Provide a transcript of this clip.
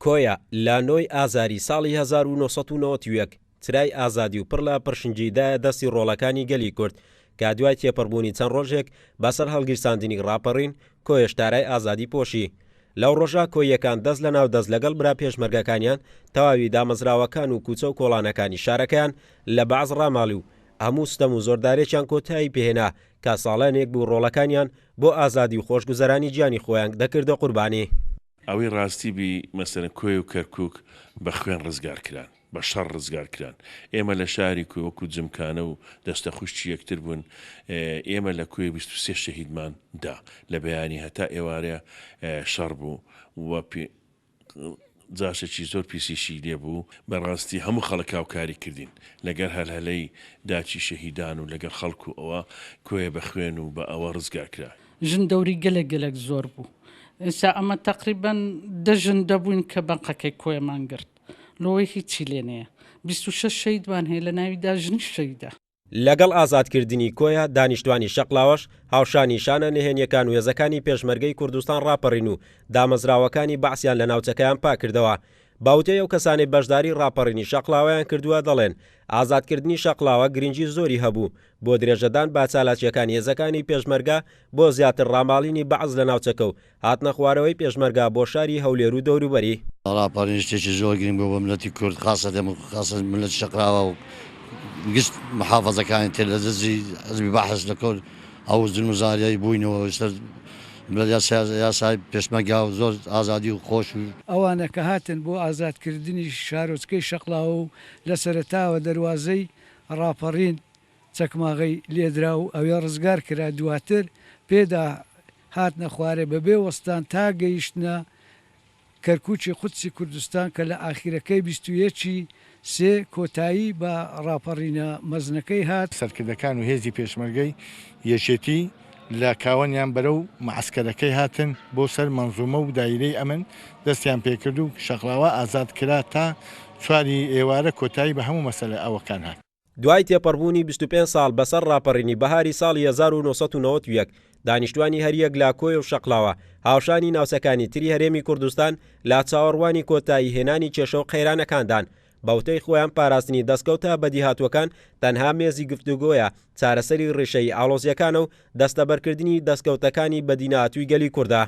کۆیە لە نۆی ئازاری ساڵی 1991 ترای ئازادی و پڕ لە پڕشنجیدایە دەستی ڕۆڵەکانی گەلی کورد کە دوای تێپەڕبوونی چەند ڕۆژێک بەسەر هەڵگیرساندنی ڕاپەڕین کۆی شتارای ئازادی پۆشی. لەو ڕۆژە کۆیەکان دەست لە ناو دەست لەگەڵ برا پێشمەرگەکانیان تەواوی دامەزراوەکان و کوچە و کۆڵانەکانی شارەکەیان لە بەعز ڕاماڵی و هەموو ستەم و زۆردارێکیان کۆتایی پێهێنا کە ساڵانێک بوو ڕۆڵەکانیان بۆ ئازادی و خۆشگوزەرانی گیانی خۆیان دەکردە قوربانی. ئەوەی ڕاستی بی مەسەرەن کۆی و کەرکووک بە خوێن ڕزگار کران بە شەڕ ڕزگار کران. ئێمە لە شاری کوێ وەکو جمکانە و دەستە خوشتی یەکتر بوون. ئێمە لە کوێ 23 شەهیدمان دا لە بەیانی هەتا ئێوارەیە شەڕ بوو و جاشێکی زۆر پیسیشی لێ بوو. بەڕاستی هەموو خەڵک هاوکاری کردین لەگەر هەلهەلەی داچی شەهیدان و لەگەر خەڵکو ئەوە کوێ بە خوێن و بە ئەوە ڕزگار کرا. ژن دەوری گەلێک زۆر بوو. ئێستا ئەمە تقریبان دەژن دەبووین کە بەنقەکەی کۆیەمان گرت لەوەی هیچی لێ نییە. 26 شەیدوان هەیە لە ناویدا ژنی شەیدە. لەگەڵ ئازادکردنی کۆیە دانیشتوانی شەقلاوەش هاوشانی شانە نهێنیەکان و هێزەکانی پێشمەرگەی کوردستان ڕاپەڕین و دامەزراوەکانی بەعسیان لە ناوچەکەیان پاکردەوە. باوتەیە و کەسانی بەشداری ڕاپەڕینی شەقلاوەیان کردووە دەڵێن ئازادکردنی شەقلاوە گرنگی زۆری هەبوو بۆ درێژەدان با چالاکیەکانی هێزەکانی پێشمەرگە بۆ زیاتر ڕاماڵینی بەعز لە ناوچەکە و هاتنە خوارەوەی پێشمەرگا بۆ شاری هەولێر و دەوروبەری. ڕاپەڕین شتێکی زۆر گرنگ بۆ ملەتی کورد خاصە ملەت شەقلاوە و گشت محافەزەکانی تێ لە دەستی حزبی بەحث لە کۆر ئەو زلم و زاریایی بووینەوە یاسای پێشمەرگا و زۆر ئازادی و خۆش و ئەوانە کە هاتن بۆ ئازادکردنی شارۆچکەی شەقلاوە و لە سەرەتاوە دەواازەی ڕاپەڕین چەکماغی لێدرا و ئەوێ ڕزگار کرا. دواتر پێدا هاتنە خوارێ بەبێ وەستان تا گەیشتنە کەرکووچی قودسی کوردستان کە لە ئاخیرەکەی 21 سێ کۆتایی بە ڕاپەڕینە مەزنەکەی هات. سەرکردەکان و هێزی پێشمەرگەی یەشێتی لە کاوەنیان بەرەو معسکەرەکەی هاتن بۆ سەر مەنزومە و دایرەی ئەمن دەستیان پێکرد و شەقلاوە ئازاد کرا تا 4 ئێوارە کۆتایی بە هەموو مەسەلە ئەوەکان هات. دوای تێپەڕبوونی 25 ساڵ بەسەر ڕاپەڕینی بەهاری ساڵی 1991 دانیشتوانی هەریەک لا کۆی و شەقلاوە هاوشانی ناوچەکانی تری هەرێمی کوردستان لا چاوەڕوانی کۆتایی هێنانی کێشە و قەیرانەکاندان. باوتەی خۆیان پاراستنی دەستکەوتە بەدیهاتوەکان تەنها مێزی گفتوگۆیە چارەسەری ڕێشەی ئاڵۆزیەکانە و دەستەبەرکردنی دەستکەوتەکانی بەدیناتووی گەلی کووردا.